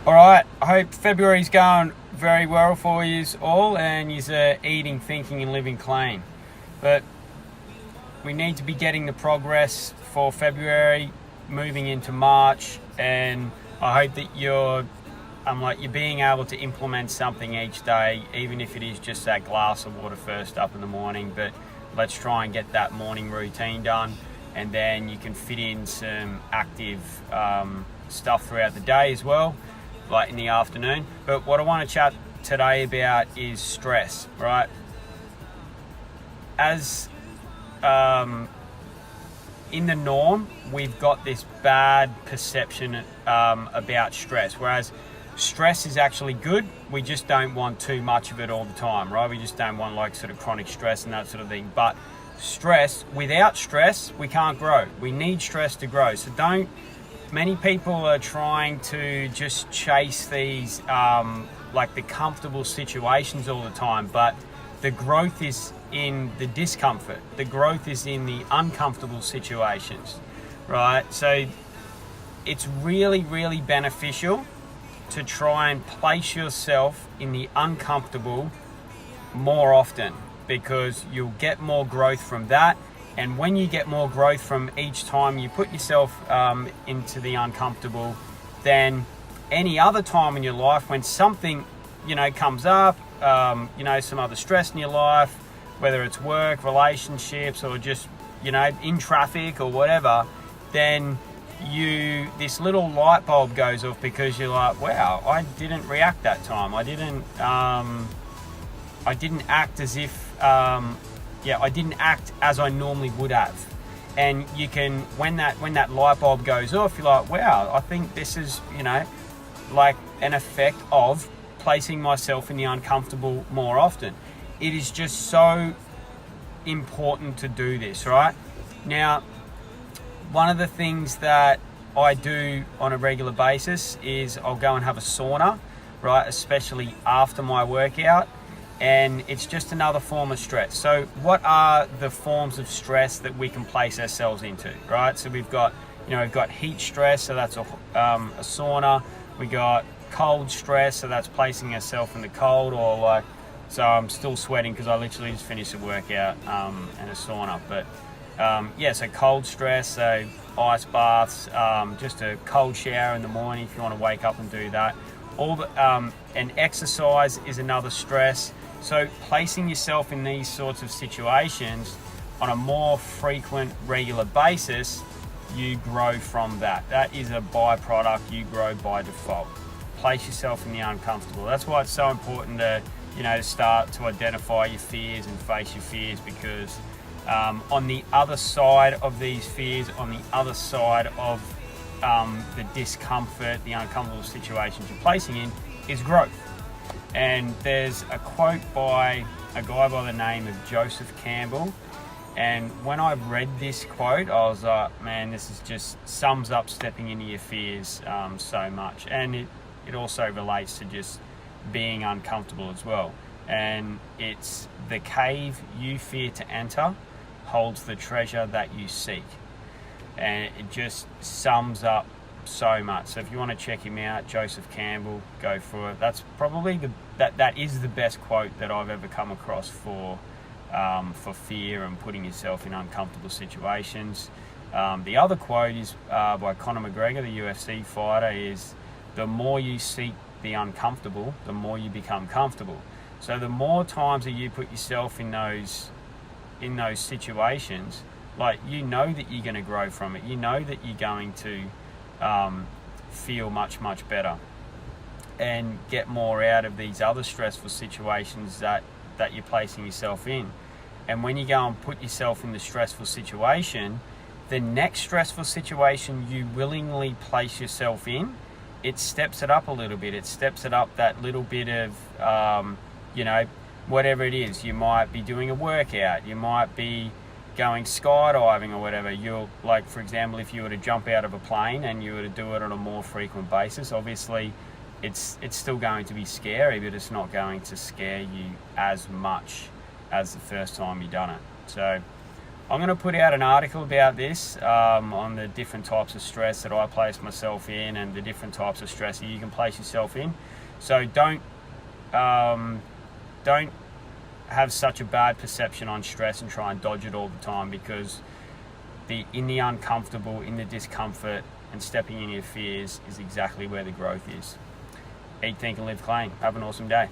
All right, I hope February's going very well for you all, and you're eating, thinking, and living clean. But we need to be getting the progress for February, moving into March, and I hope that you're being able to implement something each day, even if it is just that glass of water first up in the morning. But let's try and get that morning routine done, and then you can fit in some active stuff throughout the day as well, like in the afternoon. But what I want to chat today about is stress, right? As in the norm, we've got this bad perception about stress, whereas stress is actually good. We just don't want too much of it all the time, right? We just don't want like sort of chronic stress and that sort of thing. But without stress, we can't grow. We need stress to grow. So many people are trying to just chase these like the comfortable situations all the time, but the growth is in the discomfort. The growth is in the uncomfortable situations, right? So it's really, really beneficial to try and place yourself in the uncomfortable more often, because you'll get more growth from that. And when you get more growth from each time you put yourself into the uncomfortable, then any other time in your life when something, comes up, some other stress in your life, whether it's work, relationships, or just, in traffic or whatever, then this little light bulb goes off, because you're like, wow, I didn't react that time. I didn't act as if, I didn't act as I normally would have. And you can, when that light bulb goes off, you're like, wow, I think this is, like an effect of placing myself in the uncomfortable more often. It is just so important to do this, right? Now, one of the things that I do on a regular basis is I'll go and have a sauna, right? Especially after my workout. And it's just another form of stress. So what are the forms of stress that we can place ourselves into, right? So we've got heat stress, so that's a sauna. We got cold stress, so that's placing ourselves in the cold, so I'm still sweating because I literally just finished a workout and a sauna. But so cold stress, so ice baths, just a cold shower in the morning if you want to wake up and do that. And exercise is another stress. So placing yourself in these sorts of situations on a more frequent, regular basis, you grow from that. That is a byproduct. You grow by default. Place yourself in the uncomfortable. That's why it's so important to start to identify your fears and face your fears, because on the other side of these fears, on the other side of the discomfort, the uncomfortable situations you're placing in, is growth. And there's a quote by a guy by the name of Joseph Campbell, and when I read this quote, I was like, man, this is just sums up stepping into your fears so much. And it also relates to just being uncomfortable as well. And it's, the cave you fear to enter holds the treasure that you seek. And it just sums up so much. So if you want to check him out, Joseph Campbell, go for it. That's probably that is the best quote that I've ever come across for fear and putting yourself in uncomfortable situations. The other quote is by Conor McGregor, the UFC fighter, is, the more you seek the uncomfortable, the more you become comfortable. So the more times that you put yourself in those situations, like, that you're going to grow from it. That you're going to feel much, much better and get more out of these other stressful situations that you're placing yourself in. And when you go and put yourself in the stressful situation, the next stressful situation you willingly place yourself in, it steps it up a little bit. It steps it up that little bit of, whatever it is. You might be doing a workout. You might be going skydiving or whatever. You'll, like, for example, if you were to jump out of a plane and you were to do it on a more frequent basis, obviously it's still going to be scary, but it's not going to scare you as much as the first time you've done it. So I'm going to put out an article about this on the different types of stress that I place myself in and the different types of stress that you can place yourself in. So don't have such a bad perception on stress and try and dodge it all the time, because in the uncomfortable, in the discomfort and stepping in your fears is exactly where the growth is. Eat, think and live clean. Have an awesome day.